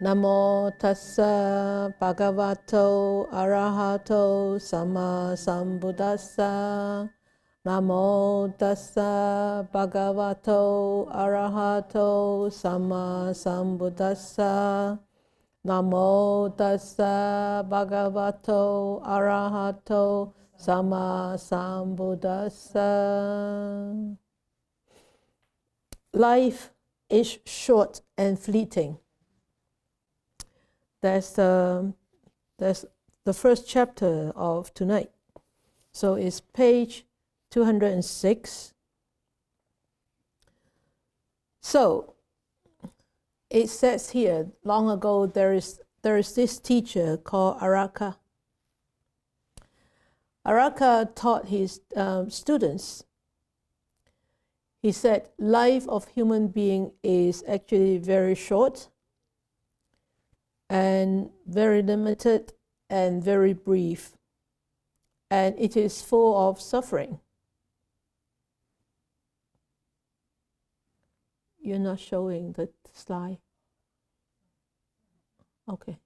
Namo tassa bhagavato arahato sama sambuddhassa. Namo tassa bhagavato arahato sama sambuddhassa. Namo tassa bhagavato arahato sama sambuddhassa. Life is short and fleeting. That's the first chapter of tonight. So it's page 206. So it says here, long ago there is this teacher called Araka. Araka taught his students. He said, life of human being is actually very short and very limited and very brief, and it is full of suffering. You're not showing the slide. Okay.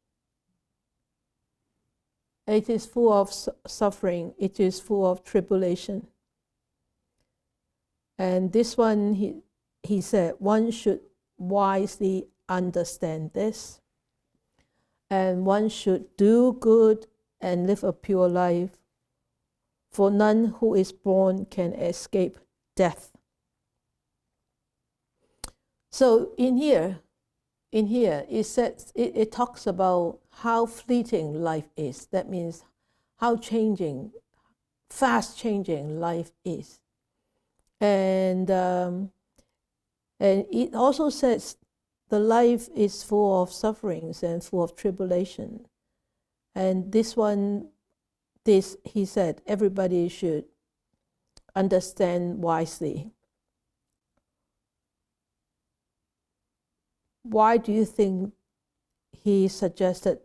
It is full of suffering. It is full of tribulation. And this one, he said, one should wisely understand this. And one should do good and live a pure life, for none who is born can escape death. So in here it says, it talks about how fleeting life is. That means how fast changing life is. And it also says the life is full of sufferings and full of tribulation. And he said, everybody should understand wisely. Why do you think he suggested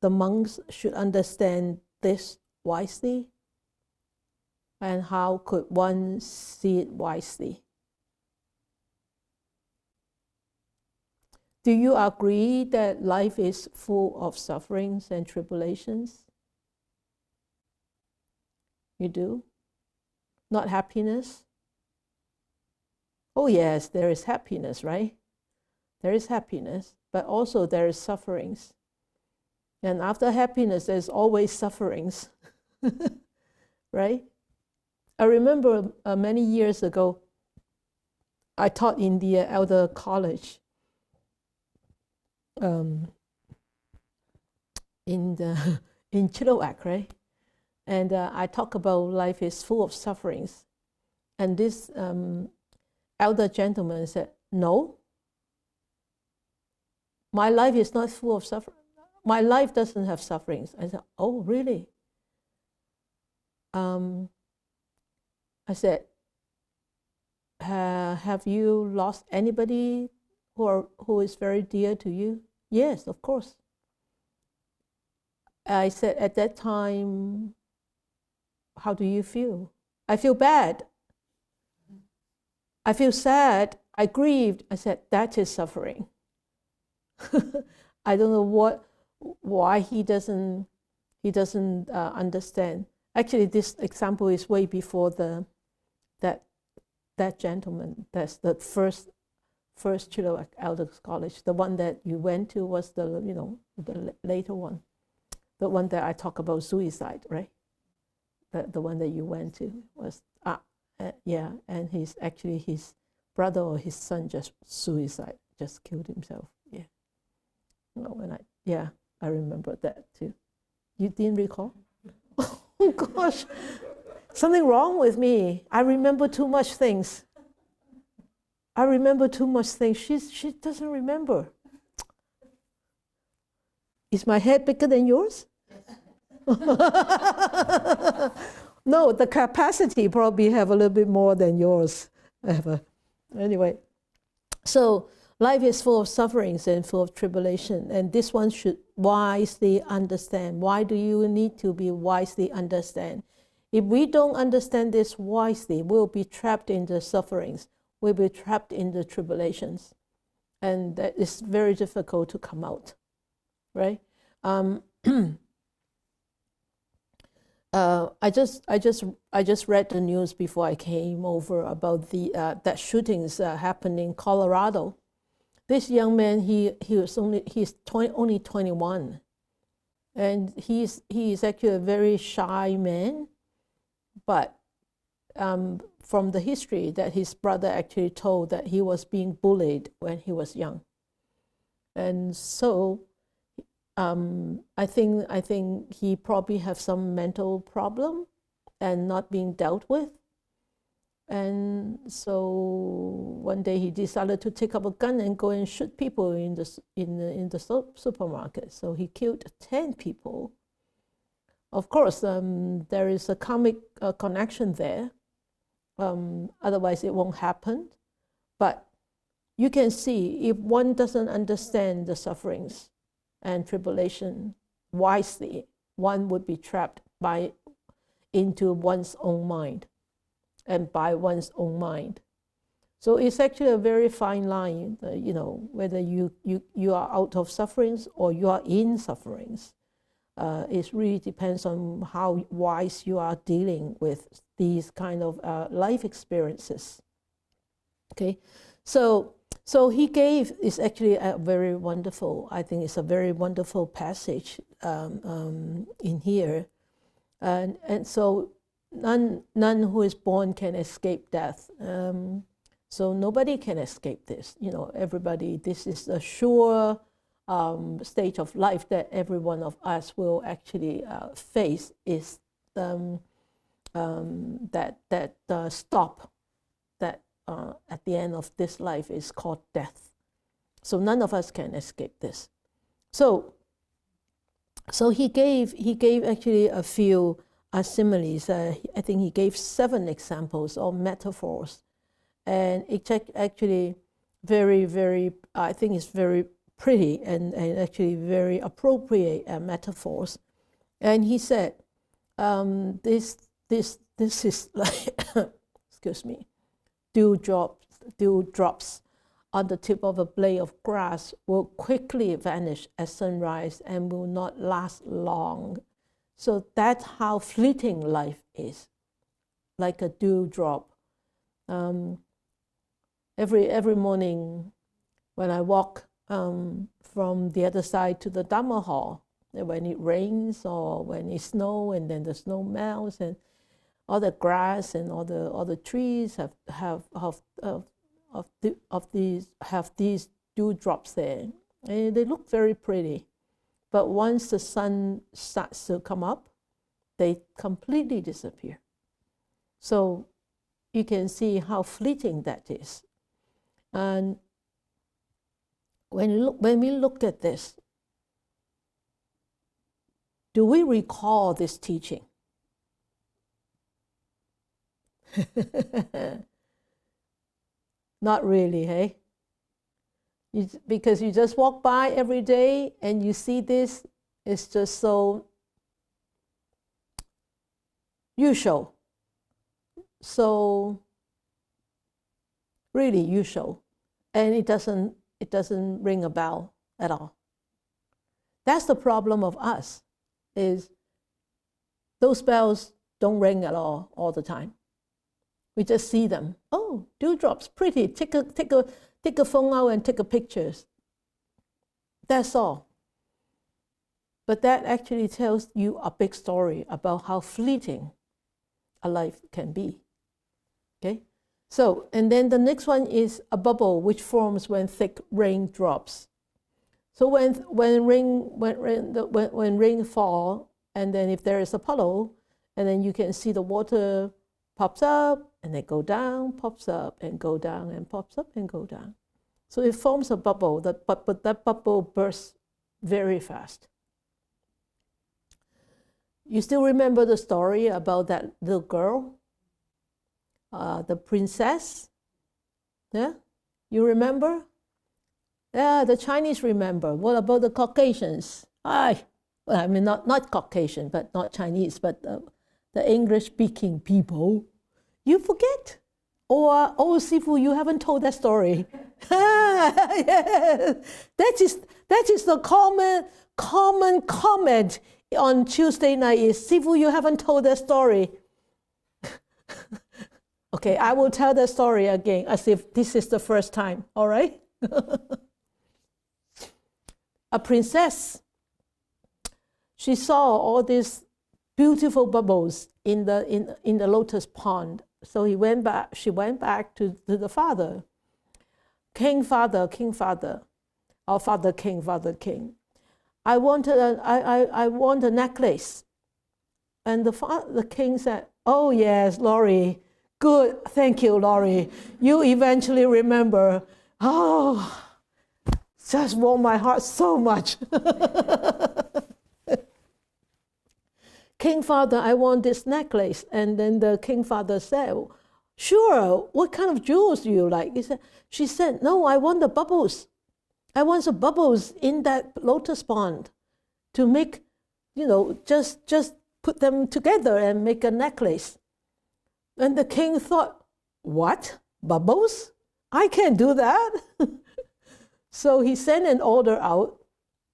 the monks should understand this wisely? And how could one see it wisely? Do you agree that life is full of sufferings and tribulations? You do? Not happiness? Oh yes, there is happiness, right? There is happiness, but also there is sufferings. And after happiness, there's always sufferings, right? I remember many years ago, I taught in the elder college in Chilliwack, right? And I talk about life is full of sufferings. And this elder gentleman said, no, my life is not full of suffering. My life doesn't have sufferings. I said, oh, really? I said, have you lost anybody who is very dear to you? Yes, of course. I said, at that time, how do you feel? I feel bad. I feel sad. I grieved. I said, that is suffering. I don't know why he doesn't understand. Actually, this example is way before that gentleman. That's the first Chilliwack Elders College. The one that you went to was the later one. The one that I talk about suicide, right? The one that you went to was yeah, and his brother or his son just killed himself. Yeah. I remember that too. You didn't recall? Oh gosh, something wrong with me. I remember too much things. She doesn't remember. Is my head bigger than yours? No, the capacity probably have a little bit more than yours. Anyway, so life is full of sufferings and full of tribulation, and this one should wisely understand. Why do you need to be wisely understand? If we don't understand this wisely, we'll be trapped in the sufferings. We'll be trapped in the tribulations. and that is very difficult to come out, right? I just read the news before I came over about the that shootings happened in Colorado. This young man, he's only 21, and he's actually a very shy man, but from the history that his brother actually told, that he was being bullied when he was young, and so I think he probably have some mental problem and not being dealt with. And so one day he decided to take up a gun and go and shoot people in the supermarket. So he killed 10 people. Of course, there is a comic connection there. Otherwise, it won't happen. But you can see, if one doesn't understand the sufferings and tribulation wisely, one would be trapped into one's own mind and by one's own mind. So it's actually a very fine line, whether you are out of sufferings or you are in sufferings. It really depends on how wise you are dealing with these kind of life experiences. Okay, so he gave, is actually a very wonderful, I think it's a very wonderful passage in here. And so none who is born can escape death. So nobody can escape this. Everybody, this is a sure stage of life that every one of us will actually face, is that stop that at the end of this life is called death. So none of us can escape this. So he gave actually a few similes. I think he gave 7 examples or metaphors, and it's actually very, very, I think it's very pretty and actually very appropriate metaphors. And he said, this is like, excuse me, dewdrops on the tip of a blade of grass will quickly vanish at sunrise and will not last long. So that's how fleeting life is, like a dewdrop. Every morning when I walk from the other side to the Dhamma hall, when it rains or when it snows and then the snow melts and all the grass and all the trees have these dewdrops there, and they look very pretty. But once the sun starts to come up, they completely disappear. So you can see how fleeting that is. And when we look at this, do we recall this teaching? Not really, hey? Because you just walk by every day and you see this, it's just so usual. So really usual. And it doesn't ring a bell at all. That's the problem of us, is those bells don't ring at all the time. We just see them. Oh, dewdrops, pretty. Take a phone out and take a pictures. That's all. But that actually tells you a big story about how fleeting a life can be. Okay? So, and then the next one is a bubble which forms when thick rain drops. So when rain fall, and then if there is a puddle, and then you can see the water pops up and then go down, pops up and go down, and pops up and go down. So it forms a bubble, but that bubble bursts very fast. You still remember the story about that little girl, the princess? Yeah, you remember? Yeah, the Chinese remember. What about the Caucasians? I mean, not Caucasian, but not Chinese, but the English-speaking people. You forget. Or, oh, Sifu, you haven't told that story. Yes. That is the common comment on Tuesday night is, Sifu, you haven't told that story. Okay, I will tell the story again as if this is the first time, all right? A princess, she saw all these beautiful bubbles in the lotus pond. So she went back to the father. King father, or father king. I want a necklace. And the king said, oh yes, Laurie, good, thank you, Laurie. You eventually remember. Oh, just warmed my heart so much. King father, I want this necklace. And then the king father said, sure, what kind of jewels do you like? She said, no, I want the bubbles. I want the bubbles in that lotus pond to make, just put them together and make a necklace. And the king thought, what? Bubbles? I can't do that. So he sent an order out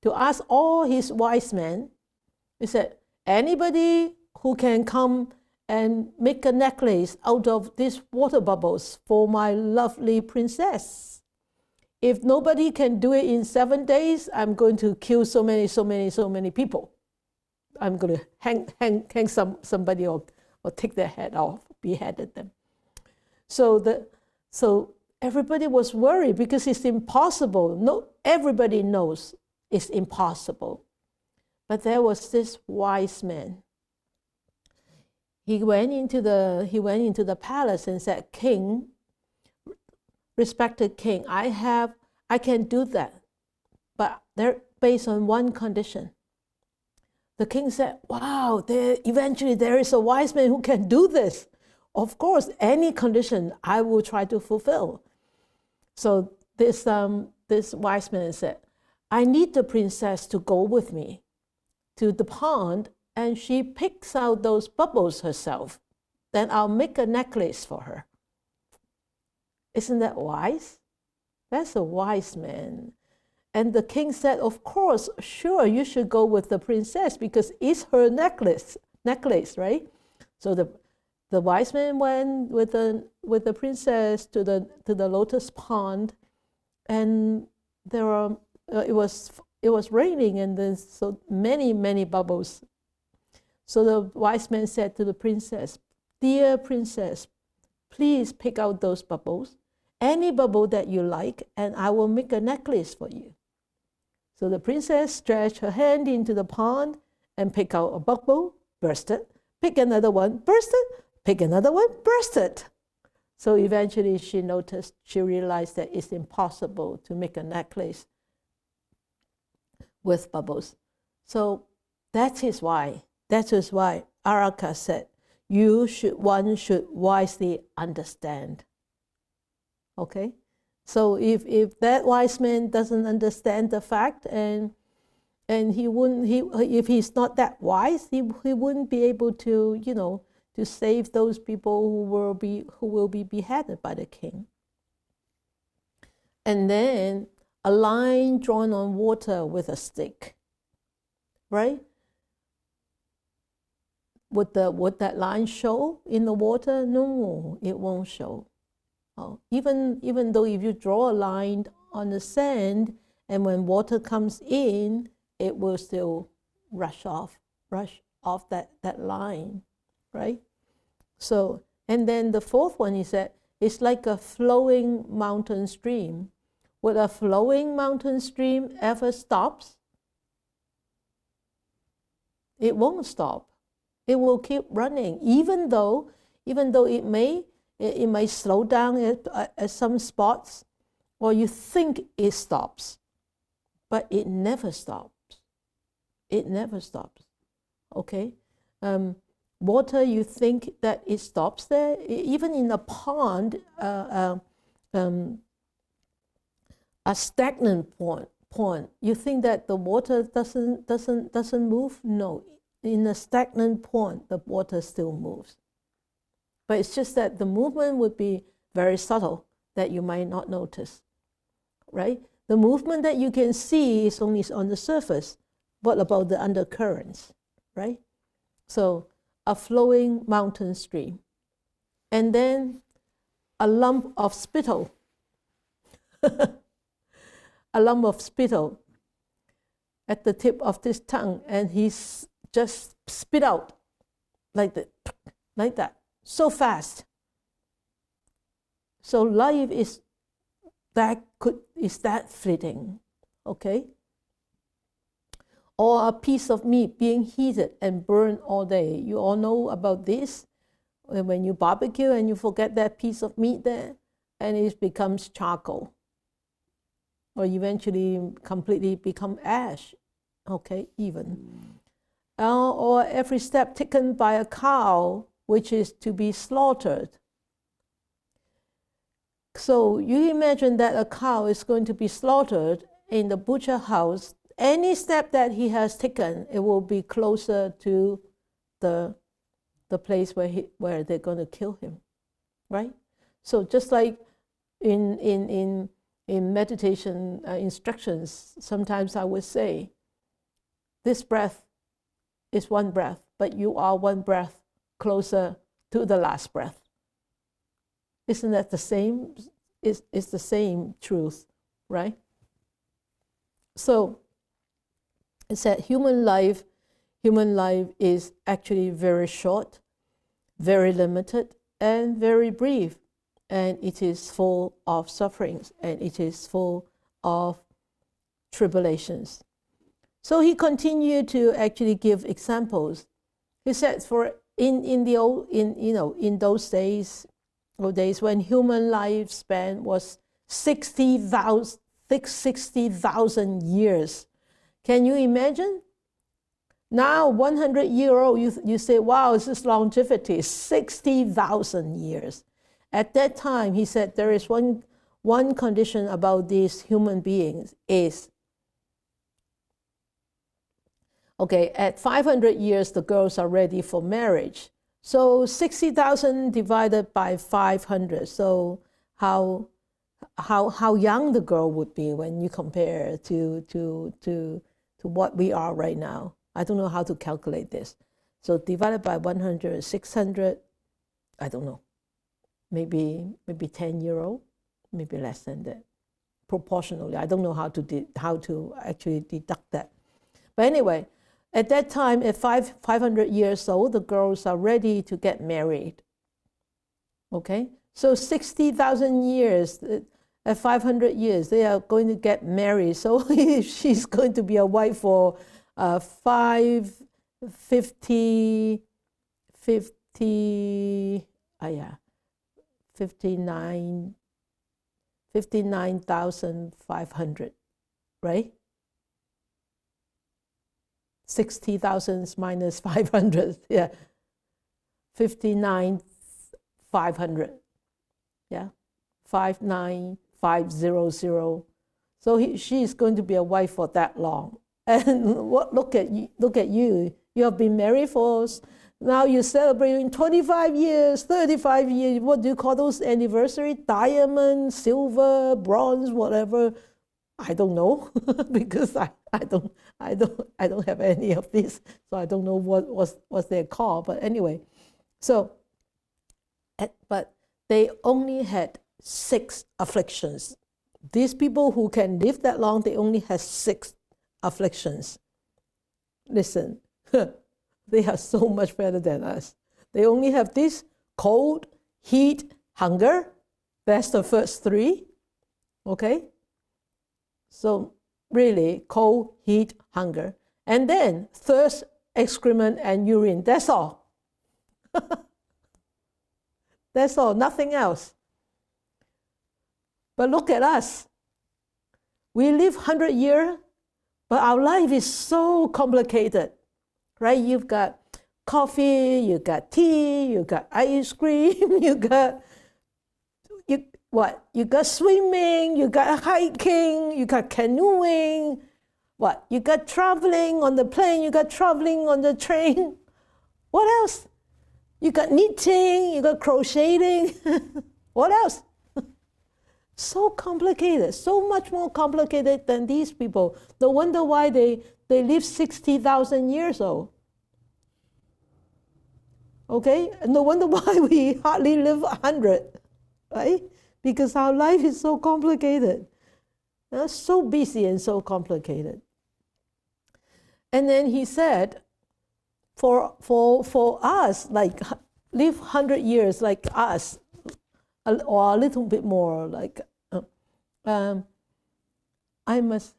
to ask all his wise men. He said, anybody who can come and make a necklace out of these water bubbles for my lovely princess. If nobody can do it in 7 days, I'm going to kill so many people. I'm going to hang somebody or take their head off, beheaded them. So everybody was worried because it's impossible. No, everybody knows it's impossible. But there was this wise man. He went into the palace and said, King, respected king, I can do that, but they're based on one condition. The king said, wow, eventually there is a wise man who can do this. Of course, any condition I will try to fulfill. So this wise man said, I need the princess to go with me to the pond, and she picks out those bubbles herself. Then I'll make a necklace for her. Isn't that wise? That's a wise man. And the king said, of course, sure, you should go with the princess because it's her necklace, right? So the wise man went with the princess to the lotus pond, and it was raining, and there's so many bubbles. So the wise man said to the princess, dear princess, please pick out those bubbles, any bubble that you like, and I will make a necklace for you. So the princess stretched her hand into the pond and picked out a bubble, bursted, pick another one, bursted, pick another one, bursted. So eventually she realized that it's impossible to make a necklace with bubbles. So that is why Araka said, one should wisely understand. Okay? So if that wise man doesn't understand the fact, and if he's not that wise, he wouldn't be able to, to save those people who will be beheaded by the king. And then a line drawn on water with a stick, right? Would that line show in the water? No, it won't show. Oh, even though if you draw a line on the sand, and when water comes in, it will still rush off that line, right? So, and then the fourth one, he said, it's like a flowing mountain stream. Would a flowing mountain stream ever stops? It won't stop. It will keep running, even though it may slow down at some spots, or you think it stops, but it never stops. It never stops. Okay, water, you think that it stops there, even in a pond, a stagnant pond. You think that the water doesn't move? No, in a stagnant pond, the water still moves. But it's just that the movement would be very subtle, that you might not notice, right? The movement that you can see is only on the surface. What about the undercurrents, right? So a flowing mountain stream, and then a lump of spittle, a lump of spittle at the tip of this tongue, and he's just spit out like that, so fast. So life is that fleeting, okay? Or a piece of meat being heated and burned all day. You all know about this. When you barbecue and you forget that piece of meat there, and it becomes charcoal, or eventually completely become ash, okay, even. Or every step taken by a cow, which is to be slaughtered. So you imagine that a cow is going to be slaughtered in the butcher house. Any step that he has taken, it will be closer to the place where they're going to kill him, right? So just like in meditation instructions, sometimes I would say, this breath is one breath, but you are one breath closer to the last breath. Isn't that the same? It's the same truth, right? So it's that human life is actually very short, very limited, and very brief. And it is full of sufferings, and it is full of tribulations. So he continued to actually give examples. He said, in those days when human lifespan was 60,000 years. Can you imagine? Now, 100-year-old, you say, wow, this is longevity, 60,000 years. At that time, he said, there is one condition about these human beings is, okay, at 500 years, the girls are ready for marriage. So 60,000 divided by 500. So how young the girl would be when you compare to what we are right now. I don't know how to calculate this. So divided by 100, 600, I don't know. Maybe 10-year-old, maybe less than that. Proportionally, I don't know how to actually deduct that. But anyway, at that time, at 500 years old, the girls are ready to get married. Okay? So 60,000 years, at 500 years, they are going to get married. So she's going to be a wife for 59,500, right? 60,000 minus 500, yeah. 59,500, yeah. 59,500. So she's going to be a wife for that long. And look at you. You have been married for, now you're celebrating 25 years, 35 years. What do you call those anniversary? Diamond, silver, bronze, whatever. I don't know because I don't have any of these, so I don't know what they're called. But anyway, so but they only had 6 afflictions. These people who can live that long, they only have 6 afflictions. Listen, they are so much better than us. They only have this: cold, heat, hunger. That's the first 3. Okay. So really, cold, heat, hunger. And then thirst, excrement, and urine. That's all. That's all, nothing else. But look at us. We live 100 years, but our life is so complicated, right? You've got coffee, you got tea, you got ice cream, you got You got swimming, you got hiking, you got canoeing. You got traveling on the plane, you got traveling on the train. What else? You got knitting, you got crocheting. What else? So complicated, so much more complicated than these people. No wonder why they live 60,000 years old. Okay? No wonder why we hardly live 100, right? Because our life is so complicated. So busy and so complicated. And then he said, for us, like live 100 years like us, or a little bit more, like I must,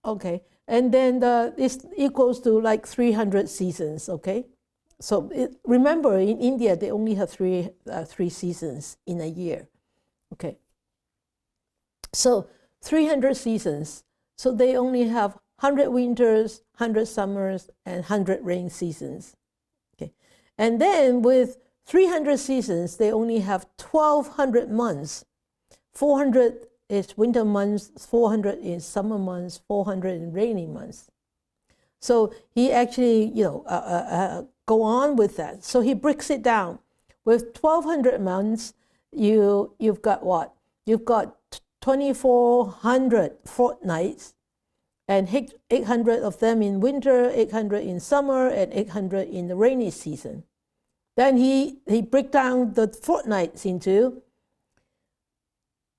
okay. And then it's equals to like 300 seasons, okay? So remember, in India, they only have three seasons in a year, okay? So 300 seasons. So they only have 100 winters, 100 summers, and 100 rain seasons, okay? And then with 300 seasons, they only have 1,200 months. 400 is winter months, 400 is summer months, 400 in rainy months. So he actually, go on with that. So he breaks it down. With 1,200 months, you've got what? You've got 2,400 fortnights, and 800 of them in winter, 800 in summer, and 800 in the rainy season. Then he breaks down the fortnights into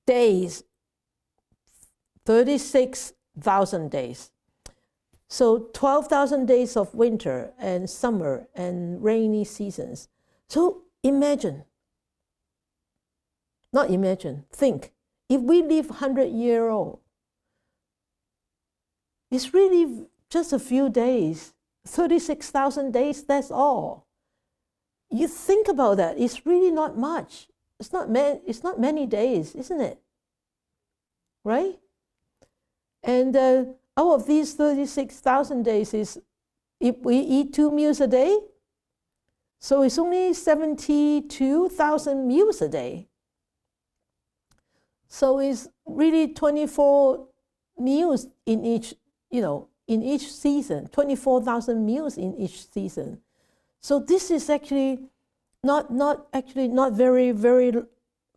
days, 36,000 days. So 12,000 days of winter and summer and rainy seasons. So imagine, not imagine, think, if we live 100-year old, it's really just a few days, 36,000 days, that's all. You think about that, it's really not much. It's not many days, isn't it? Right? And out of these 36,000 days, is if we eat 2 meals a day, so it's only 72,000 meals a day. So it's really 24 meals in each, in each season, 24,000 meals in each season. So this is actually not very, very,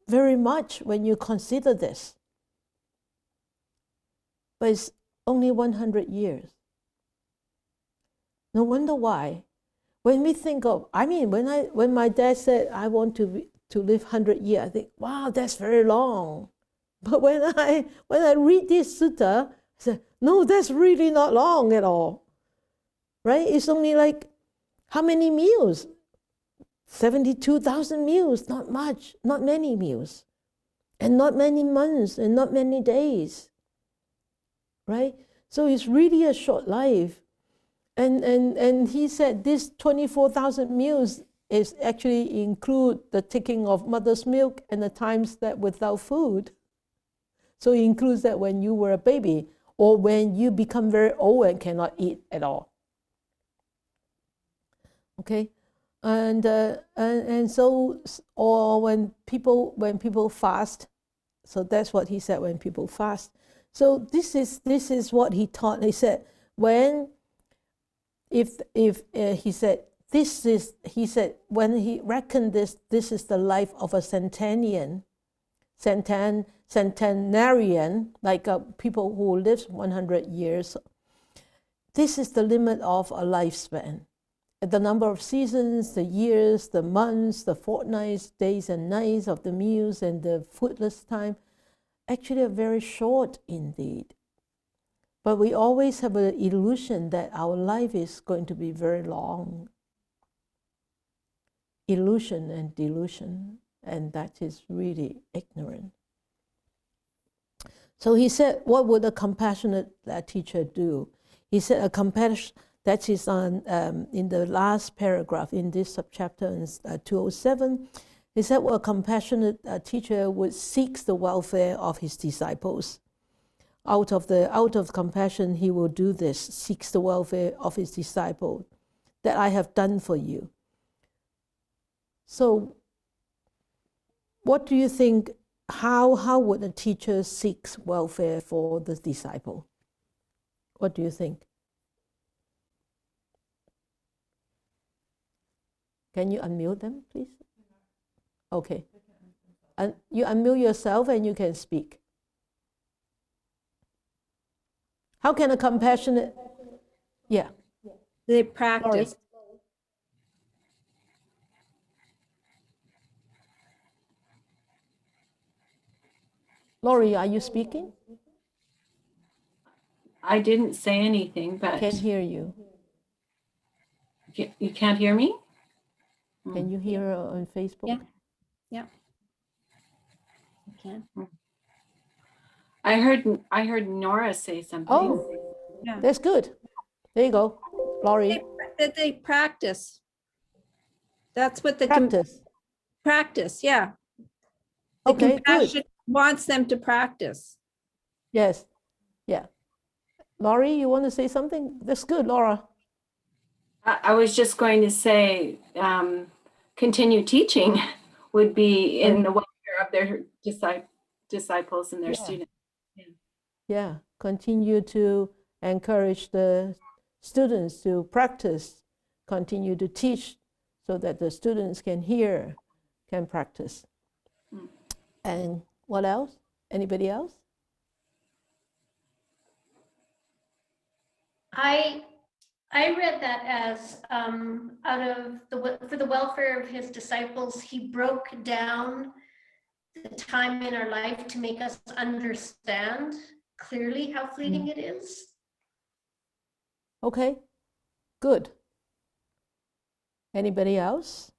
very much when you consider this. But it's only 100 years. No wonder why. When we think of, when my dad said, I want to live 100 years, I think, wow, that's very long. But when I read this sutta, I said, no, that's really not long at all. Right? It's only like, how many meals? 72,000 meals, not much, not many meals. And not many months, and not many days. Right? So it's really a short life. And he said this 24,000 meals is actually include the taking of mother's milk and the times that without food. So it includes that when you were a baby, or when you become very old and cannot eat at all. Okay? And so, or when people fast, so that's what he said, when people fast. So this is what he taught. He said, when when he reckoned this is the life of a centenarian, like people who lives 100 years. This is the limit of a lifespan. The number of seasons, the years, the months, the fortnights, days and nights of the meals and the foodless time, actually are very short indeed. But we always have an illusion that our life is going to be very long. Illusion and delusion, and that is really ignorant. So he said, what would a compassionate teacher do? He said, a compassion, that is on in the last paragraph in this subchapter in 207. He said, well, a compassionate teacher would seek the welfare of his disciples. Out of compassion, he will do this, seeks the welfare of his disciple, that I have done for you. So, what do you think? How would a teacher seek welfare for the disciple? What do you think? Can you unmute them, please? Okay. you unmute yourself and you can speak. How can a compassionate, yeah. They practice. Laurie, are you speaking? I didn't say anything, but Can't hear you. You can't hear me? Can you hear her on Facebook? Yeah. Yeah. You can. I heard Nora say something. Oh, Yeah. that's good. There you go, Laurie. They practice. That's what the Practice. practice. Yeah. The Okay, compassion good. wants them to practice. Yes, yeah. Laurie, you want to say something? That's good, Laura. I was just going to say, continue teaching would be in the welfare of their disciples and their students. Yeah, continue to encourage the students to practice, continue to teach so that the students can hear, can practice. And what else? Anybody else? I read that as for the welfare of his disciples, he broke down the time in our life to make us understand clearly how fleeting it is. Okay, good. Anybody else?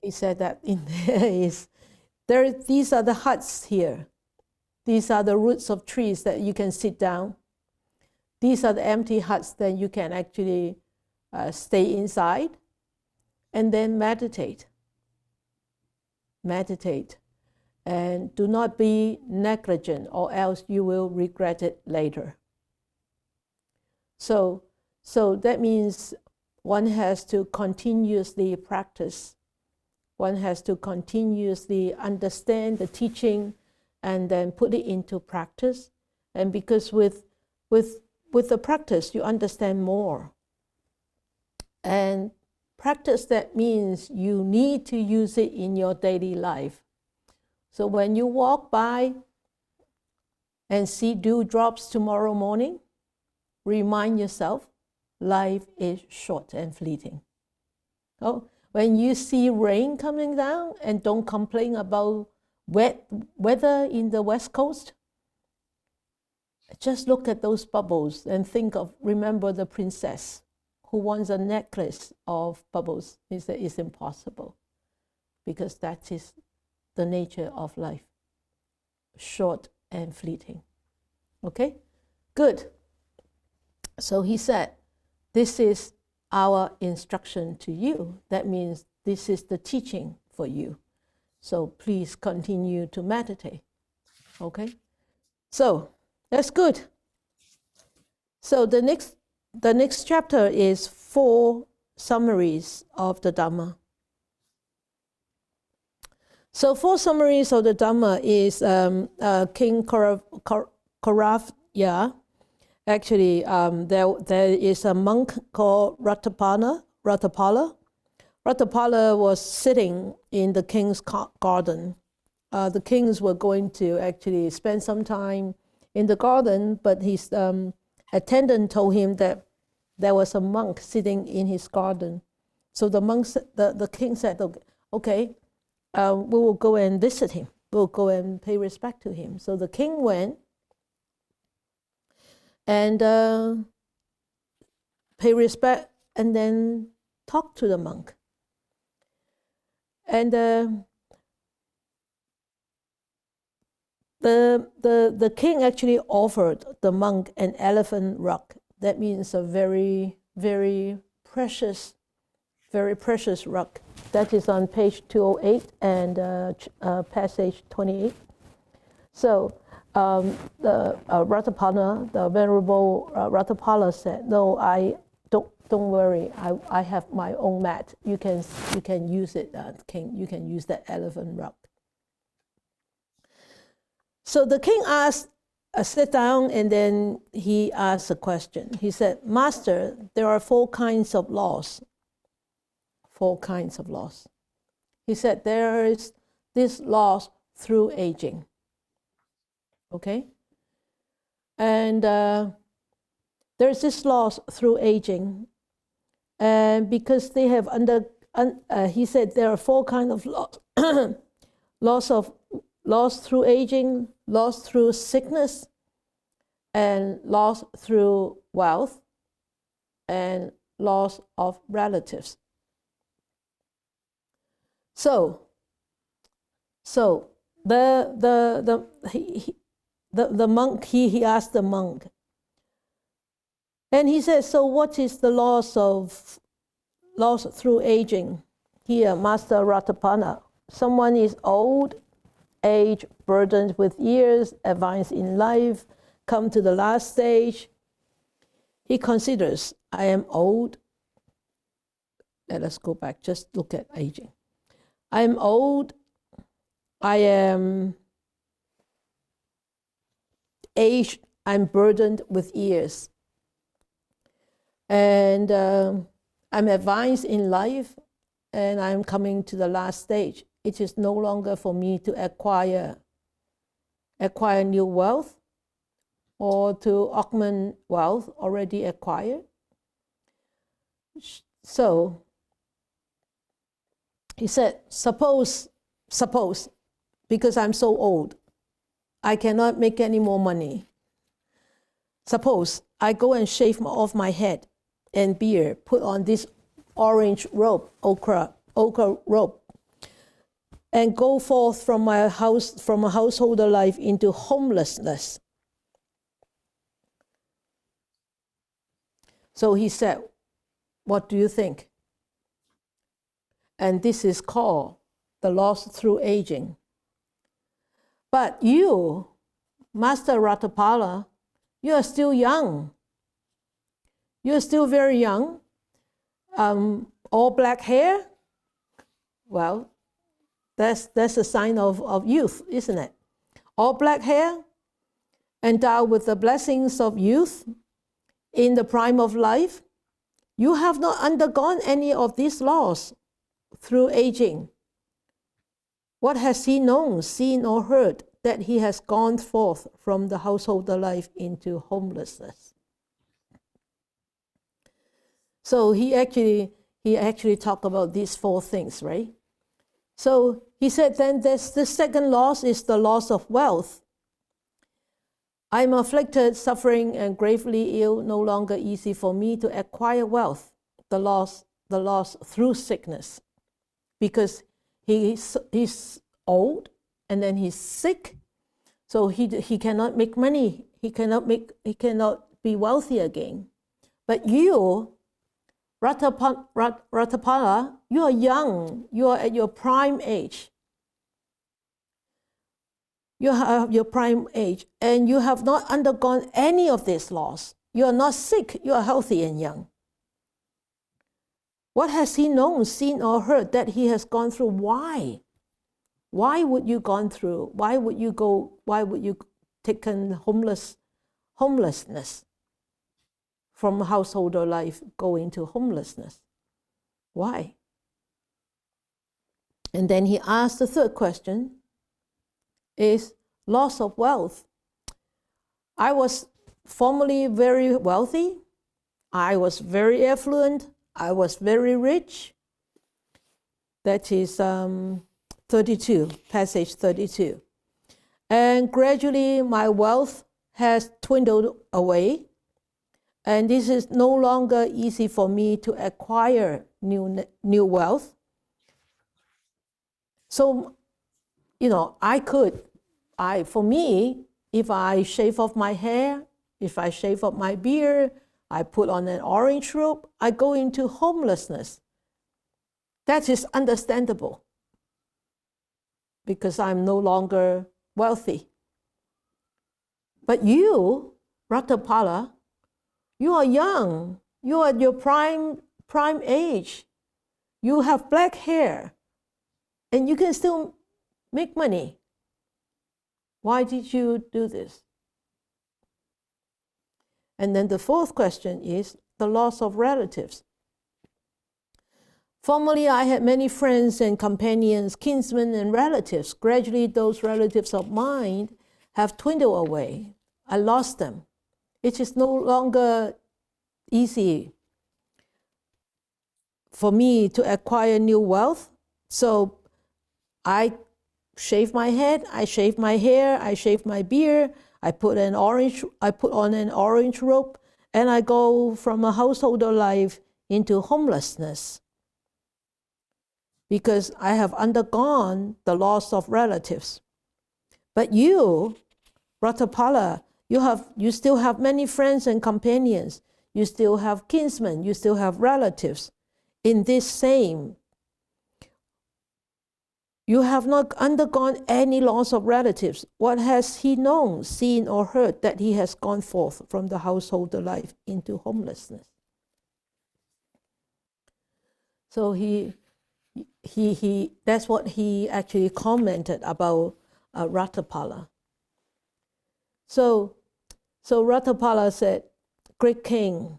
He said that in there these are the huts here. These are the roots of trees that you can sit down. These are the empty huts that you can actually stay inside and then meditate. Meditate. And do not be negligent or else you will regret it later. So that means one has to continuously practice. One has to continuously understand the teaching and then put it into practice. And because with the practice, you understand more. And practice, that means you need to use it in your daily life. So when you walk by and see dewdrops tomorrow morning, remind yourself, life is short and fleeting. Oh, when you see rain coming down, and don't complain about wet weather in the West Coast, just look at those bubbles and remember the princess who wants a necklace of bubbles. He said it's impossible because that is the nature of life, short and fleeting. Okay, good. So he said, this is our instruction to you. That means this is the teaching for you. So please continue to meditate. Okay, so that's good. So the next chapter is 4 summaries of the Dhamma. So 4 summaries of the Dhamma is King Kauravya. Actually, there is a monk called Ratapala. Ratapala was sitting in the king's garden. The kings were going to actually spend some time in the garden, but his attendant told him that there was a monk sitting in his garden. So the king said, okay, we will go and visit him. We'll go and pay respect to him. So the king went and pay respect and then talk to the monk. And the king actually offered the monk an elephant rug. That means a very, very precious rug. That is on page 208 and passage 28. So the Venerable Ratapala said, "No, don't worry. I have my own mat. You can use it, king. You can use that elephant rug." So the king asked sat down and then he asked a question. He said, Master, there are 4 kinds of loss. 4 kinds of loss. He said, there is this loss through aging. Okay? And there's this loss through aging. And because they have he said there are 4 kinds of loss. Loss through aging, loss through sickness, and loss through wealth, and loss of relatives. So the monk, he asked the monk, and he said, so what is the loss through aging? Here, Master Ratapana, someone is old, age, burdened with years, advanced in life, come to the last stage. He considers, I am old. Let us go back, just look at aging. I am old, I am aged, I'm burdened with years. And I'm advanced in life, and I'm coming to the last stage. It is no longer for me to acquire new wealth or to augment wealth already acquired. So he said, suppose, because I'm so old, I cannot make any more money. Suppose I go and shave off my head and beard, put on this orange robe, ochre robe, and go forth from a householder life into homelessness. So he said, what do you think? And this is called the loss through aging. But you, Master Ratapala, you are still young. You are still very young. All black hair? Well, that's a sign of youth, isn't it? All black hair, endowed with the blessings of youth in the prime of life. You have not undergone any of these loss through aging. What has he known, seen, or heard that he has gone forth from the householder life into homelessness? So he actually talked about these 4 things, right? So he said, then the second loss is the loss of wealth. I'm afflicted, suffering, and gravely ill, no longer easy for me to acquire wealth. The loss through sickness, because he's old and then he's sick, so he cannot make money. He cannot be wealthy again. But you, Ratapala, you are young. You are at your prime age. You have your prime age, and you have not undergone any of this loss. You are not sick. You are healthy and young. What has he known, seen, or heard that he has gone through? Why? Why would you gone through? Why would you go? Why would you taken homelessness from householder life, go into homelessness? Why? And then he asked the third question, is loss of wealth. I was formerly very wealthy. I was very affluent. I was very rich. That is 32, passage 32. And gradually my wealth has dwindled away. And this is no longer easy for me to acquire new wealth. So, for me, if I shave off my hair, if I shave off my beard, I put on an orange robe, I go into homelessness. That is understandable because I'm no longer wealthy. But you, Ratapala, you are young. You are at your prime age. You have black hair, and you can still make money. Why did you do this? And then the fourth question is the loss of relatives. Formerly, I had many friends and companions, kinsmen and relatives. Gradually, those relatives of mine have dwindled away. I lost them. It is no longer easy for me to acquire new wealth. So I shave my head, I shave my hair, I shave my beard, I put on an orange robe, and I go from a householder life into homelessness, because I have undergone the loss of relatives. But you, Ratapala, you still have many friends and companions. You still have kinsmen, you still have relatives in this same. You have not undergone any loss of relatives. What has he known, seen, or heard that he has gone forth from the householder life into homelessness? So that's what he actually commented about Ratapala. So Ratapala said, "Great king,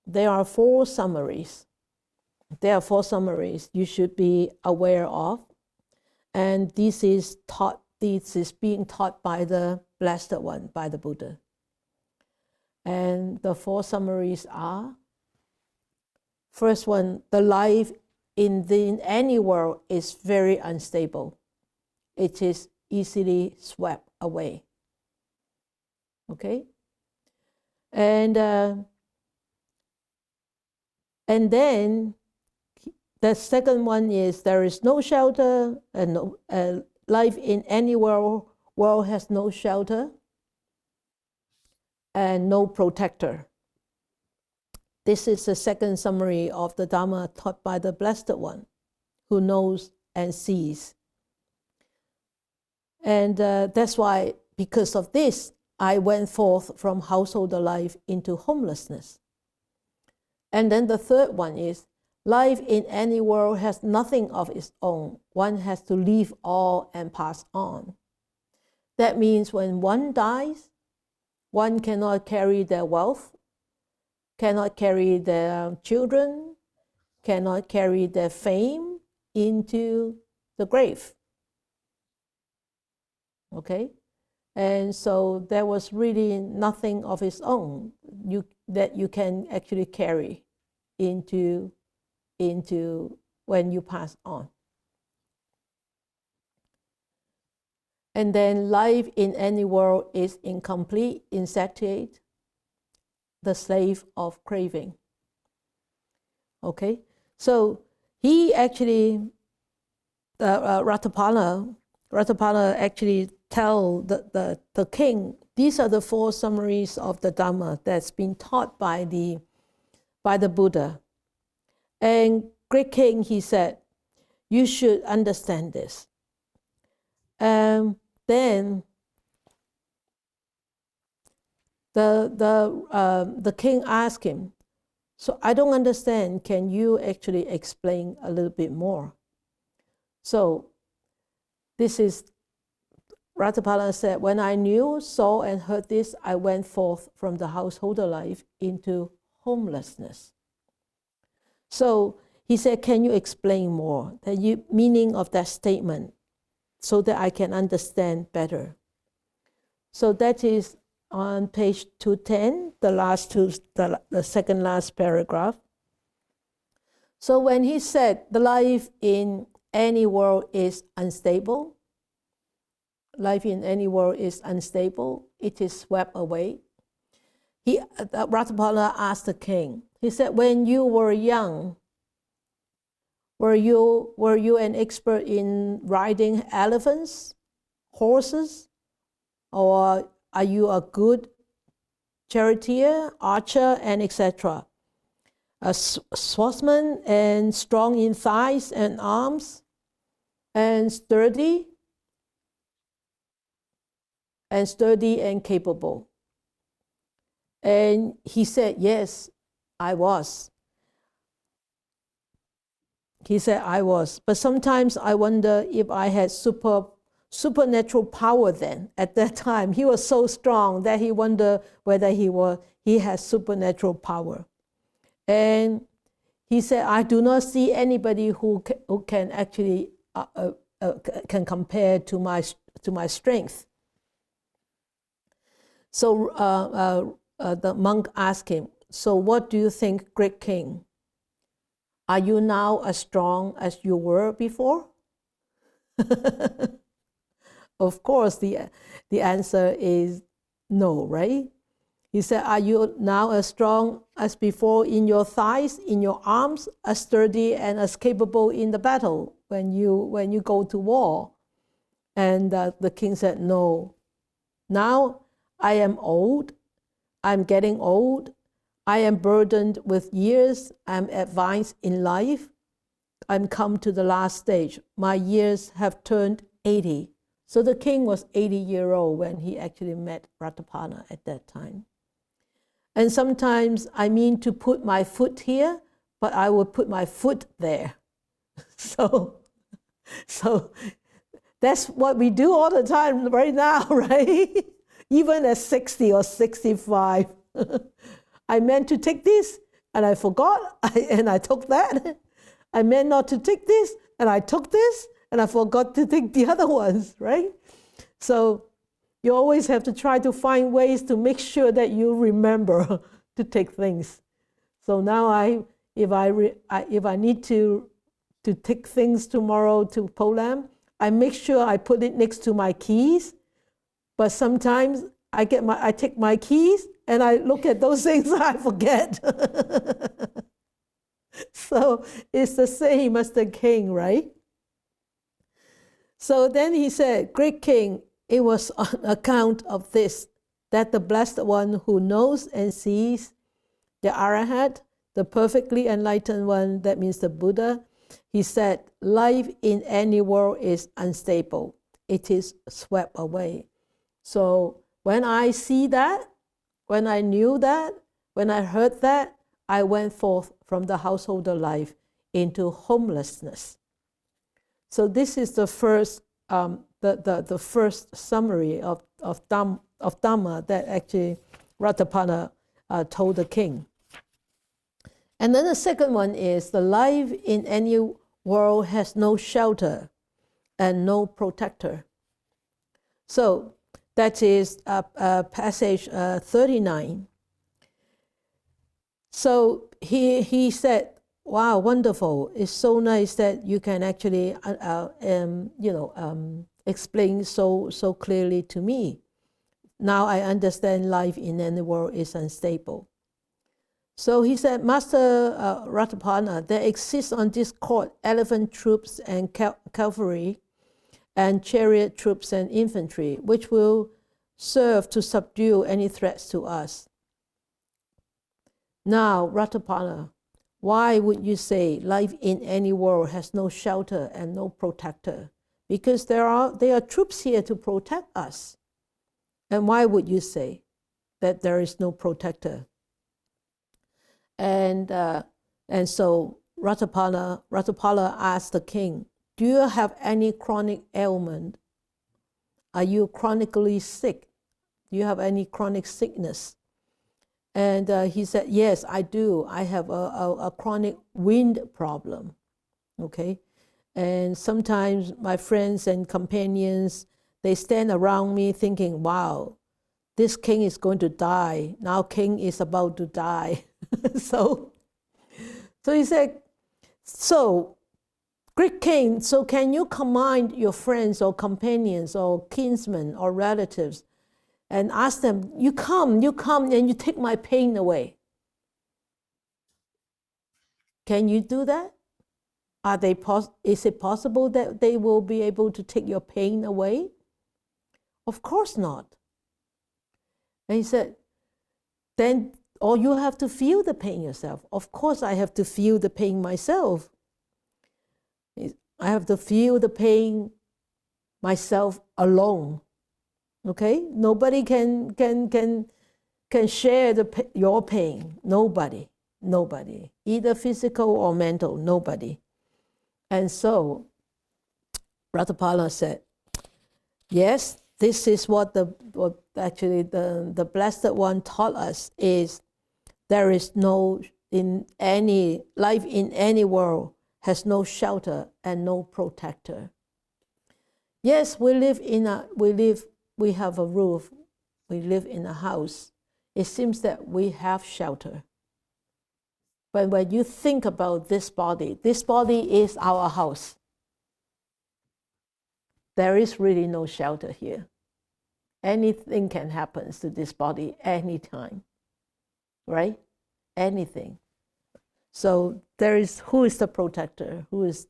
there are 4 summaries. There are 4 summaries you should be aware of. And this is being taught by the Blessed One, by the Buddha. And the 4 summaries are, first one, the life in any world is very unstable. It is easily swept away. Okay? And then the second one is there is no shelter, and life in any world has no shelter and no protector. This is the second summary of the Dhamma taught by the Blessed One, who knows and sees. And that's why, because of this, I went forth from householder life into homelessness. And then the third one is, life in any world has nothing of its own. One has to leave all and pass on. That means when one dies, one cannot carry their wealth, cannot carry their children, cannot carry their fame into the grave. Okay? And so there was really nothing of its own that you can actually carry into when you pass on. And then life in any world is incomplete, insatiate, the slave of craving. Okay? So he actually, Ratapala actually tell the king, these are the 4 summaries of the Dhamma that's been taught by the Buddha. And great king, he said, you should understand this. Then the king asked him, so I don't understand, can you actually explain a little bit more? So this is, Ratapala said, when I knew, saw, and heard this, I went forth from the householder life into homelessness. So he said, can you explain more, the meaning of that statement, so that I can understand better? So that is on page 210, the second last paragraph. So when he said the life in any world is unstable, life in any world is unstable, it is swept away. Ratapala asked the king, he said, when you were young, were you an expert in riding elephants, horses, or are you a good charioteer, archer, and etc.? A swordsman and strong in thighs and arms, and sturdy and capable. And he said, yes, I was. He said, I was. But sometimes I wonder if I had supernatural power then. At that time, he was so strong that he wondered whether he has supernatural power. And he said, I do not see anybody who can actually can compare to my strength. So the monk asked him, so what do you think, great king? Are you now as strong as you were before? Of course, the answer is no, right? He said, are you now as strong as before in your thighs, in your arms, as sturdy and as capable in the battle when you go to war? And the king said, no. Now I am old. I'm getting old. I am burdened with years. I'm advanced in life. I'm come to the last stage. My years have turned 80. So the king was 80-year-old when he actually met Ratapana at that time. And sometimes I mean to put my foot here, but I will put my foot there. So that's what we do all the time right now, right? Even at 60 or 65. I meant to take this and I forgot and I took that. I meant not to take this and I took this and I forgot to take the other ones, right? So you always have to try to find ways to make sure that you remember to take things. So now if I need to take things tomorrow to Poland, I make sure I put it next to my keys. But sometimes I take my keys and I look at those things and I forget. So it's the same as the king, right? So then he said, great king, it was on account of this that the Blessed One who knows and sees, the Arahant, the perfectly enlightened one, that means the Buddha, he said, life in any world is unstable. It is swept away. So when I see that, when I knew that, when I heard that, I went forth from the householder life into homelessness. So this is the first the first summary of Dhamma that actually Ratapana told the king. And then the second one is the life in any world has no shelter and no protector. So that is passage 39. So he said, wow, wonderful. It's so nice that you can actually, explain so clearly to me. Now I understand life in any world is unstable. So he said, Master Ratapana, there exists on this court elephant troops and cavalry and chariot troops and infantry, which will serve to subdue any threats to us. Now, Ratapana, why would you say life in any world has no shelter and no protector? Because there are troops here to protect us. And why would you say that there is no protector? And so Ratapala asked the king, do you have any chronic ailment? Are you chronically sick? Do you have any chronic sickness? And he said, yes, I do. I have a chronic wind problem, okay? And sometimes my friends and companions, they stand around me thinking, wow, this king is going to die. Now king is about to die. So he said, so great king, so can you command your friends or companions or kinsmen or relatives and ask them, you come and you take my pain away? Can you do that? Is it possible that they will be able to take your pain away? Of course not. And he said, then, or you have to feel the pain yourself. Of course I have to feel the pain myself. I have to feel the pain myself alone. Okay? Nobody can share your pain. Nobody. Either physical or mental, nobody. And so Ratapala said, Yes, this is what actually the Blessed One taught us is there is no in any life in any world has no shelter and no protector. Yes, we have a roof, we live in a house. It seems that we have shelter. But when you think about this body is our house. There is really no shelter here. Anything can happen to this body anytime, right? Anything. So where is the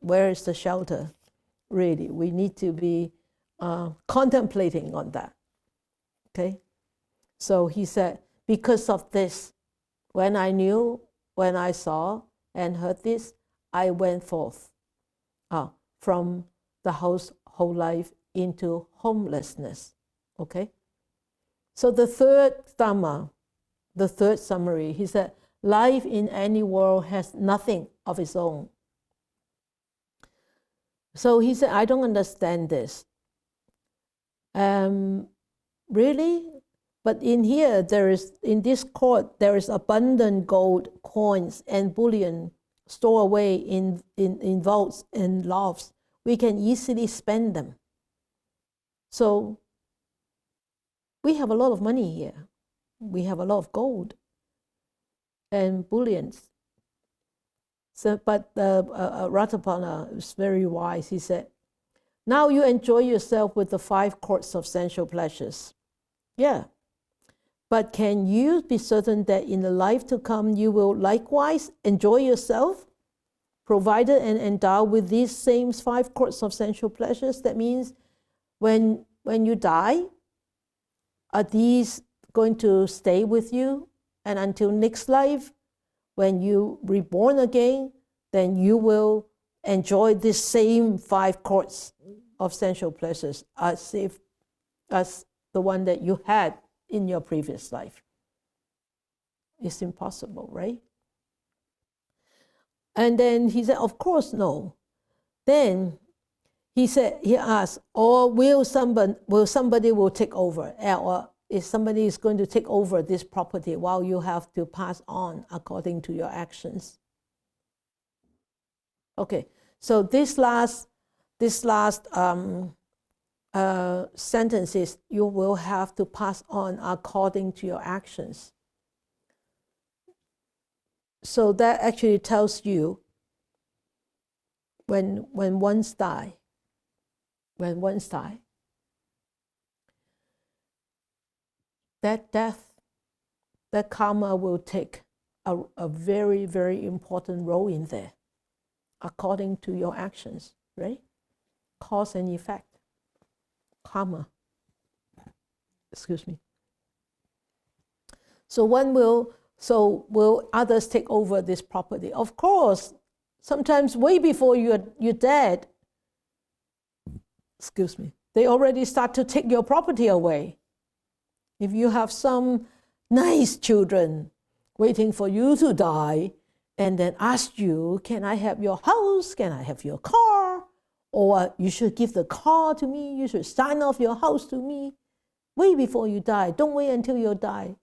where is the shelter? Really, we need to be contemplating on that. Okay. So he said, because of this, when I saw and heard this, I went forth from the household life into homelessness. Okay. So the third Dhamma, the third summary, he said, life in any world has nothing of its own. So he said, I don't understand this. Really? But in here, in this court, there is abundant gold, coins, and bullion stored away in vaults and lofts. We can easily spend them. So we have a lot of money here. We have a lot of gold and bullions. So, but Ratapana is very wise. He said, now you enjoy yourself with the 5 courts of sensual pleasures. Yeah. But can you be certain that in the life to come, you will likewise enjoy yourself, provided and endowed with these same 5 courts of sensual pleasures? That means when you die, are these going to stay with you? And until next life, when you reborn again, then you will enjoy this same 5 courts of sensual pleasures as the one that you had in your previous life. It's impossible, right? And then he said, of course, no. Then he asked, or will somebody take over? Or if somebody is going to take over this property while you have to pass on according to your actions? Okay, so this last sentence is, you will have to pass on according to your actions. So that actually tells you when one's die, that death, that karma will take a very, very important role in there, according to your actions, right? Cause and effect, karma. Excuse me. So will others take over this property? Of course, sometimes way before you're dead, excuse me, they already start to take your property away. If you have some nice children waiting for you to die and then ask you, can I have your house? Can I have your car? Or you should give the car to me. You should sign off your house to me. Way before you die. Don't wait until you die.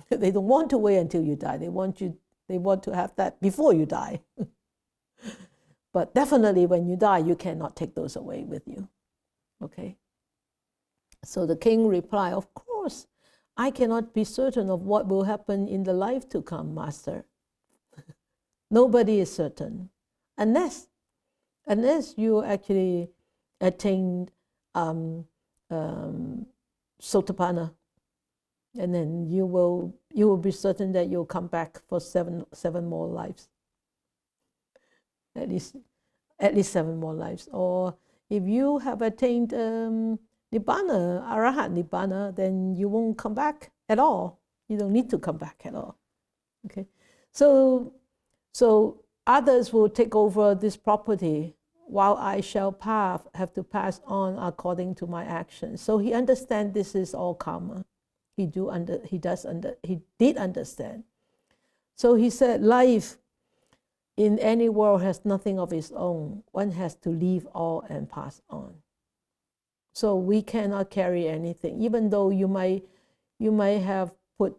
They don't want to wait until you die. They want to have that before you die. But definitely when you die, you cannot take those away with you. Okay? So the king replied, of course, I cannot be certain of what will happen in the life to come, master. Nobody is certain. Unless you actually attain Sotapanna, and then you will be certain that you'll come back for seven more lives. At least 7 more lives. Or if you have attained Nibbana, Arahat Nibbana, then you won't come back at all. You don't need to come back at all. Okay, so others will take over this property while I shall have to pass on according to my actions. So he understands this is all karma. He did understand. So he said, life in any world has nothing of its own. One has to leave all and pass on. So we cannot carry anything, even though you might have put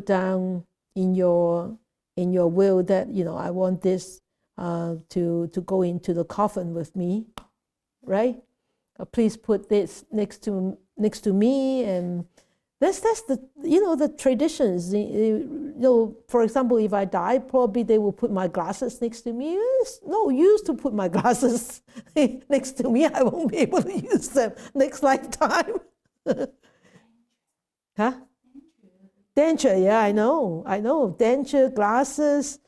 down in your will that, you know, I want this to go into the coffin with me, right? Please put this next to me, and that's the, you know, the traditions. You know, for example, if I die, probably they will put my glasses next to me. It's no use to put my glasses next to me. I won't be able to use them next lifetime. Huh? Denture, yeah, I know. Denture, glasses,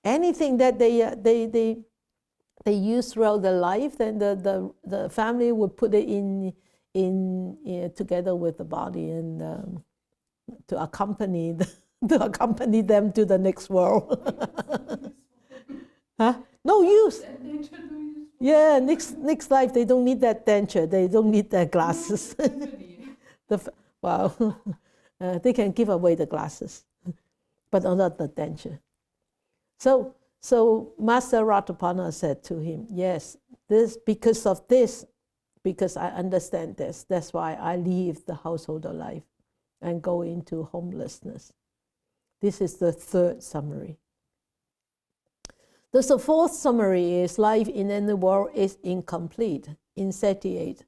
anything that they use throughout their life, then the family would put it in together with the body, and to accompany them to the next world. Huh? No use. Yeah, next life they don't need that denture. They don't need their glasses. Wow. They can give away the glasses, but not the denture. So Master Ratapana said to him, yes, because I understand this, that's why I leave the householder life and go into homelessness. This is the third summary. The fourth summary is life in any world is incomplete, insatiate,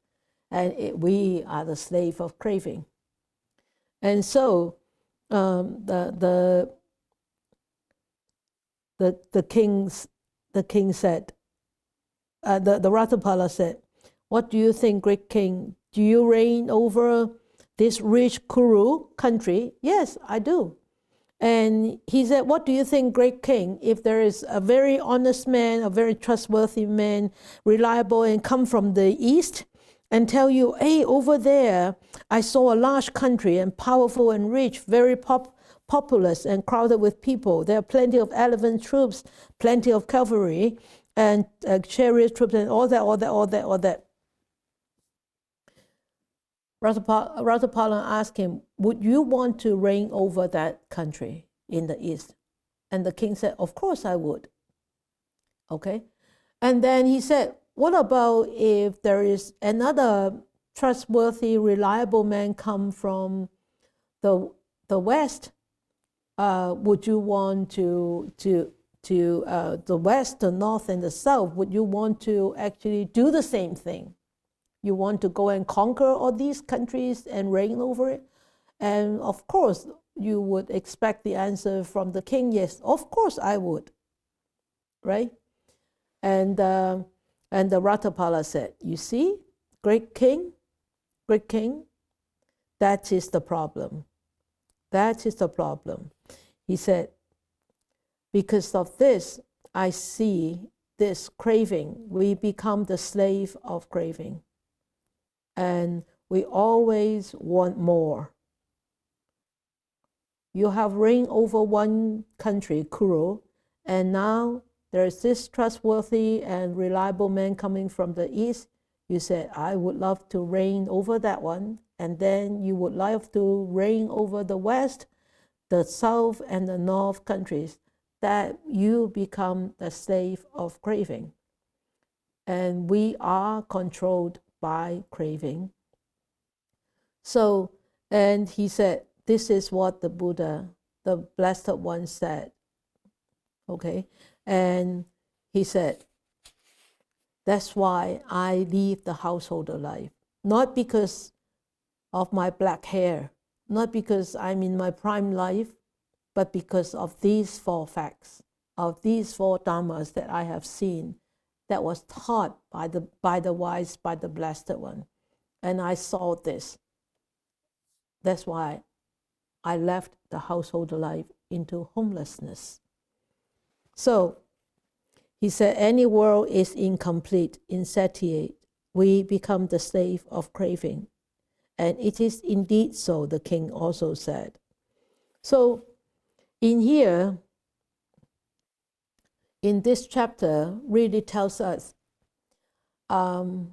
and we are the slave of craving. And so the king said, the Ratapala said, what do you think, great king? Do you reign over this rich Kuru country? Yes, I do. And he said, what do you think, great king, if there is a very honest man, a very trustworthy man, reliable, and come from the east, and tell you, hey, over there, I saw a large country and powerful and rich, very populous and crowded with people. There are plenty of elephant troops, plenty of cavalry, and chariot troops, and all that. Ratapala asked him, would you want to reign over that country in the east? And the king said, of course I would. Okay? And then he said, what about if there is another trustworthy, reliable man come from the west? Would you want to the west, the north, and the south? Would you want to actually do the same thing? You want to go and conquer all these countries and reign over it? And of course, you would expect the answer from the king, yes, of course I would, right? And the Ratapala said, you see, great king, that is the problem. That is the problem. He said, because of this, I see this craving. We become the slave of craving. And we always want more. You have reigned over one country, Kuru, and now there is this trustworthy and reliable man coming from the east. You said, I would love to reign over that one. And then you would love to reign over the west, the south, and the north countries. That you become the slave of craving. And we are controlled by craving. So, and he said, this is what the Buddha, the Blessed One, said. Okay? And he said, that's why I leave the householder life. Not because of my black hair, not because I'm in my prime life, but because of these four facts, of these four dhammas that I have seen, that was taught by the wise, by the Blessed One. And I saw this. That's why I left the householder life into homelessness. So, he said, any world is incomplete, insatiate. We become the slave of craving. And it is indeed so, the king also said. So, in here, in this chapter, really tells us, as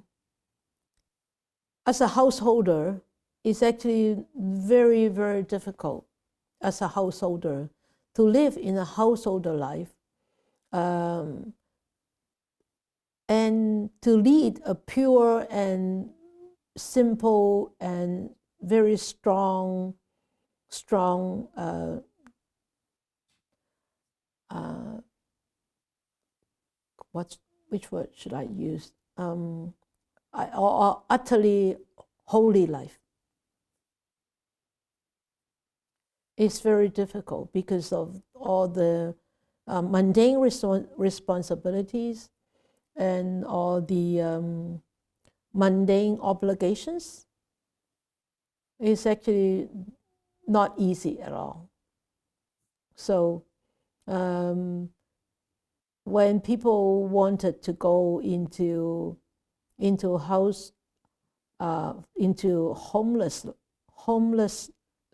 a householder, it's actually very, very difficult as a householder to live in a householder life and to lead a pure and simple and very strong which word should I use? Or utterly holy life. It's very difficult because of all the mundane responsibilities and all the mundane obligations. It's actually not easy at all. So when people wanted to go into homeless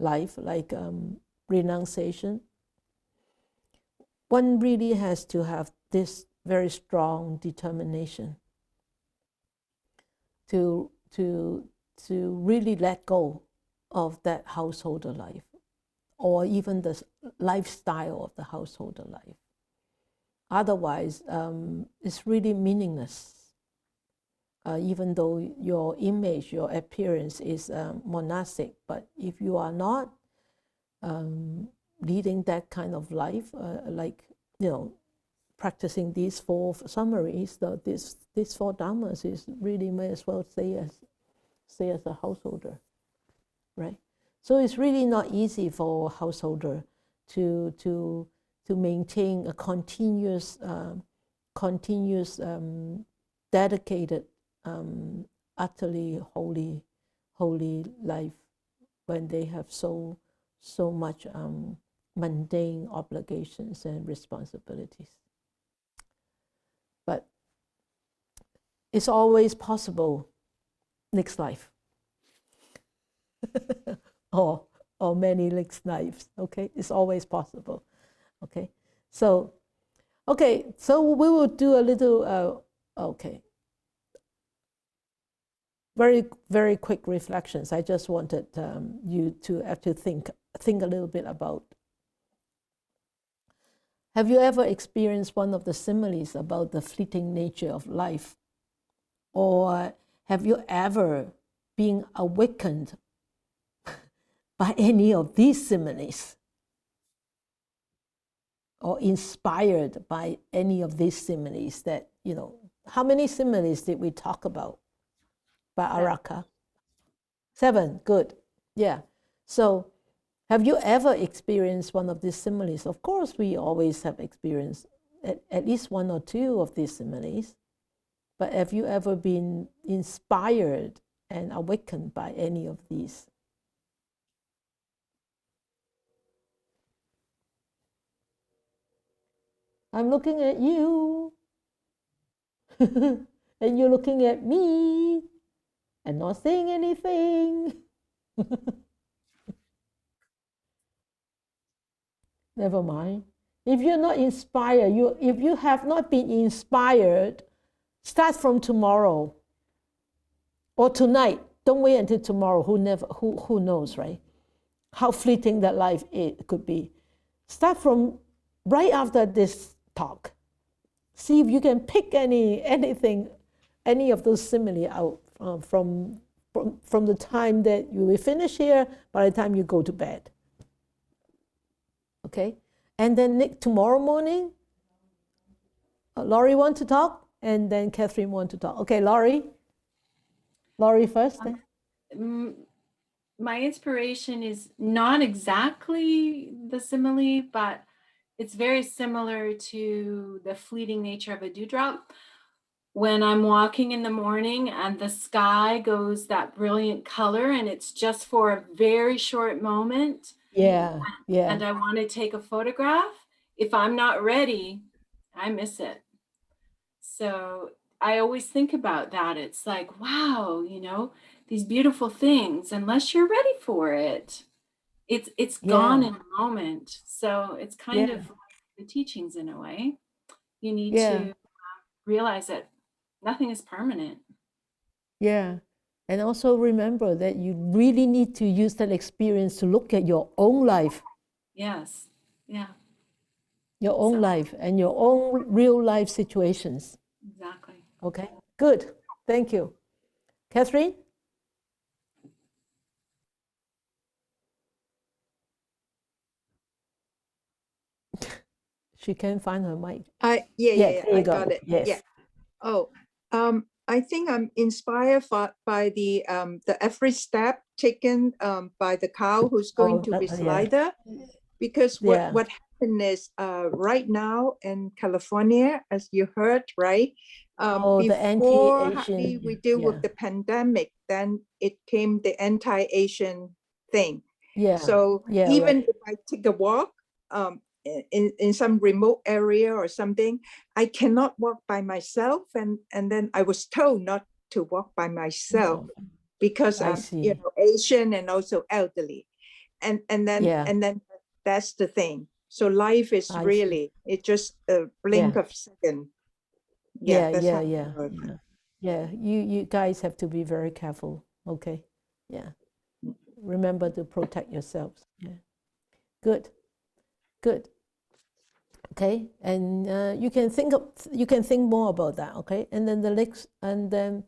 life, like renunciation, one really has to have this very strong determination to really let go of that householder life, or even the lifestyle of the householder life. Otherwise, it's really meaningless. Even though your image, your appearance is monastic, but if you are not leading that kind of life, like, practicing these 4 summaries, these 4 dhammas, is really may as well stay as a householder, right? So it's really not easy for a householder to maintain a continuous dedicated, utterly holy life when they have so much mundane obligations and responsibilities. But it's always possible next life. or many next lives, okay? It's always possible, okay? So we will do a little, very, very quick reflections. I just wanted you to actually think a little bit about. Have you ever experienced one of the similes about the fleeting nature of life? Or have you ever been awakened by any of these similes? Or inspired by any of these similes that, how many similes did we talk about by Araka? 7, good. Yeah. So have you ever experienced one of these similes? Of course, we always have experienced at least 1 or 2 of these similes. But have you ever been inspired and awakened by any of these? I'm looking at you. And you're looking at me and not saying anything. Never mind. If you're not inspired, if you have not been inspired, start from tomorrow or tonight. Don't wait until tomorrow. Who knows, right? How fleeting that life could be. Start from right after this talk. See if you can pick any of those simile out from the time that you will finish here, by the time you go to bed. Okay? And then tomorrow morning, Laurie want to talk, and then Catherine want to talk. Okay, Laurie first. My inspiration is not exactly the simile, but it's very similar to the fleeting nature of a dewdrop. When I'm walking in the morning and the sky goes that brilliant color and it's just for a very short moment. Yeah. And I want to take a photograph. If I'm not ready, I miss it. So I always think about that. It's like, wow, these beautiful things, unless you're ready for it, it's gone in a moment. So it's kind of like the teachings in a way. You need to realize that nothing is permanent. Yeah. And also remember that you really need to use that experience to look at your own life. Yes. Yeah. Your own life and your own real life situations. Exactly. Okay, good. Thank you. Catherine? She can't find her mic. Yeah, There you I go. got it. Yes. Yeah. Oh, I think I'm inspired by the every step taken by the cow who's going to be Yeah. slider, because Yeah. what happened is right now in California, as you heard, right? The Before anti-Asian. we deal Yeah. with the pandemic, then it came the anti-Asian thing. Yeah. So Yeah, even right. if I take a walk in some remote area or something, I cannot walk by myself. And then I was told not to walk by myself No, because I I'm see. Asian and also elderly. And then that's the thing. So life is I see. really, it's just a blink of second. Yeah, That's how it yeah. works. Yeah, you guys have to be very careful. Okay. Yeah. Remember to protect yourselves. Yeah. Good. Good. Okay. And you can think more about that. Okay. And then the next, and then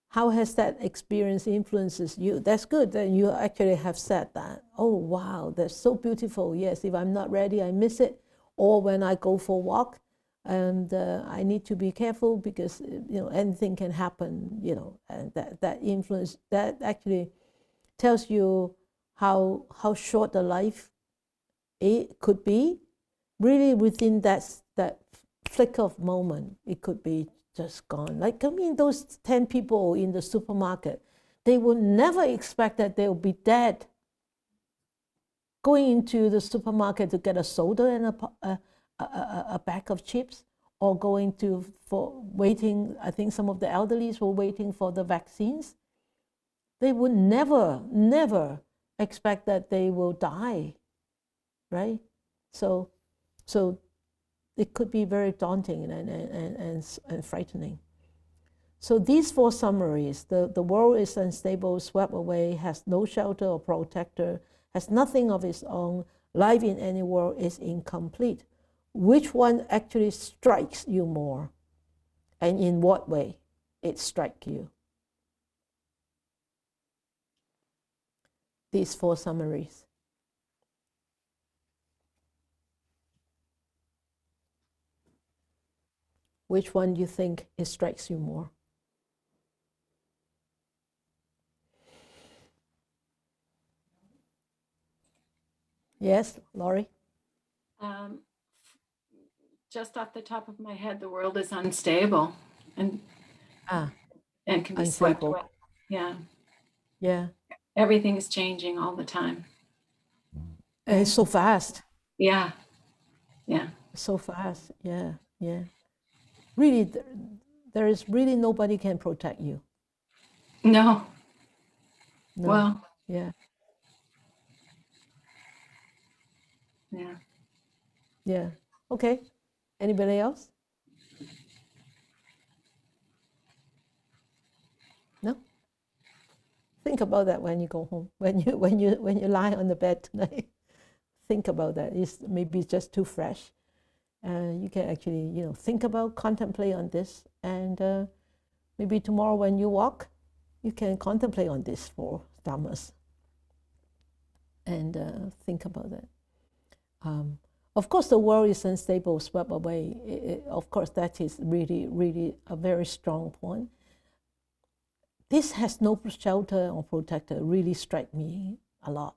how has that experience influences you? That's good that you actually have said that. Oh wow, that's so beautiful. Yes, if I'm not ready, I miss it. Or when I go for a walk, and I need to be careful because anything can happen. And that influence, that actually tells you how short the life it could be. Really, within that flick of moment, it could be just gone. Like, I mean, those 10 people in the supermarket, they would never expect that they'll be dead. Going into the supermarket to get a soda and a bag of chips, or going for waiting. I think some of the elderlies were waiting for the vaccines. They would never expect that they will die, right? So it could be very daunting and frightening. So these 4 summaries: the world is unstable, swept away, has no shelter or protector, has nothing of its own, life in any world is incomplete. Which one actually strikes you more? And in what way it strikes you? These 4 summaries. Which one do you think it strikes you more? Yes, Laurie? Just off the top of my head, the world is unstable and can be swept unstable. away. Yeah. Yeah. Everything is changing all the time. And it's so fast. Yeah. Yeah. So fast. Yeah. Yeah. Really, there is really nobody can protect you. No. No. Well. Yeah. Yeah. Yeah. Okay. Anybody else? No? Think about that when you go home. When you lie on the bed tonight. Think about that. It's maybe just too fresh. You can actually, think about, contemplate on this, and maybe tomorrow when you walk, you can contemplate on this 4 dhammas, and think about that. Of course, the world is unstable, swept away. Of course, that is really, really a very strong point. This has no shelter or protector really strike me a lot.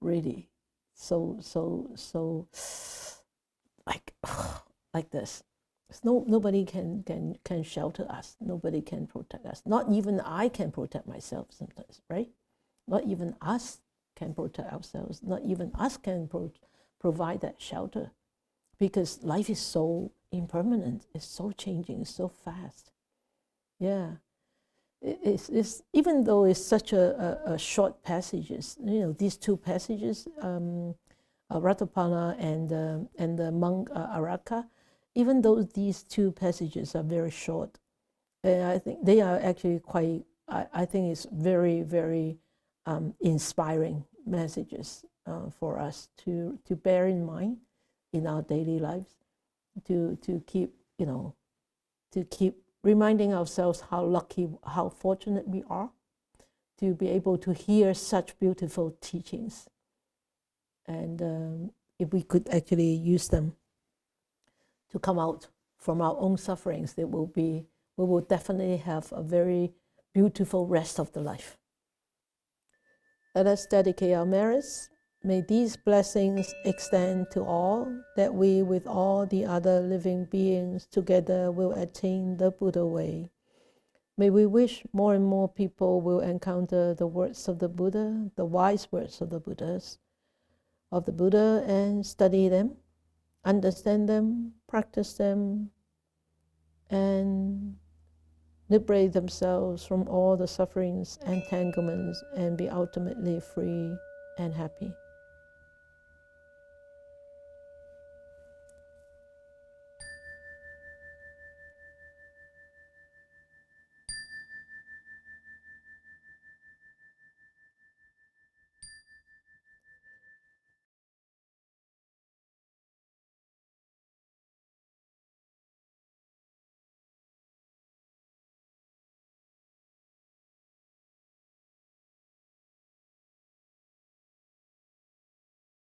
Really. So like this. Nobody can shelter us. Nobody can protect us. Not even I can protect myself sometimes, right? Not even us can protect ourselves. Not even us can provide that shelter, because life is so impermanent. It's so changing. It's so fast. Yeah. It's even though it's such a short passages, these 2 passages, Ratapana and the monk Araka, even though these 2 passages are very short, I think they are actually quite, I think it's very, very inspiring messages for us to bear in mind, in our daily lives, to keep, to keep reminding ourselves how lucky, how fortunate we are to be able to hear such beautiful teachings. And if we could actually use them to come out from our own sufferings, we will definitely have a very beautiful rest of the life. Let us dedicate our merits. May these blessings extend to all, that we with all the other living beings together will attain the Buddha way. May we wish more and more people will encounter the words of the Buddha, the wise words of the Buddha, and study them, understand them, practice them, and liberate themselves from all the sufferings, entanglements, and be ultimately free and happy.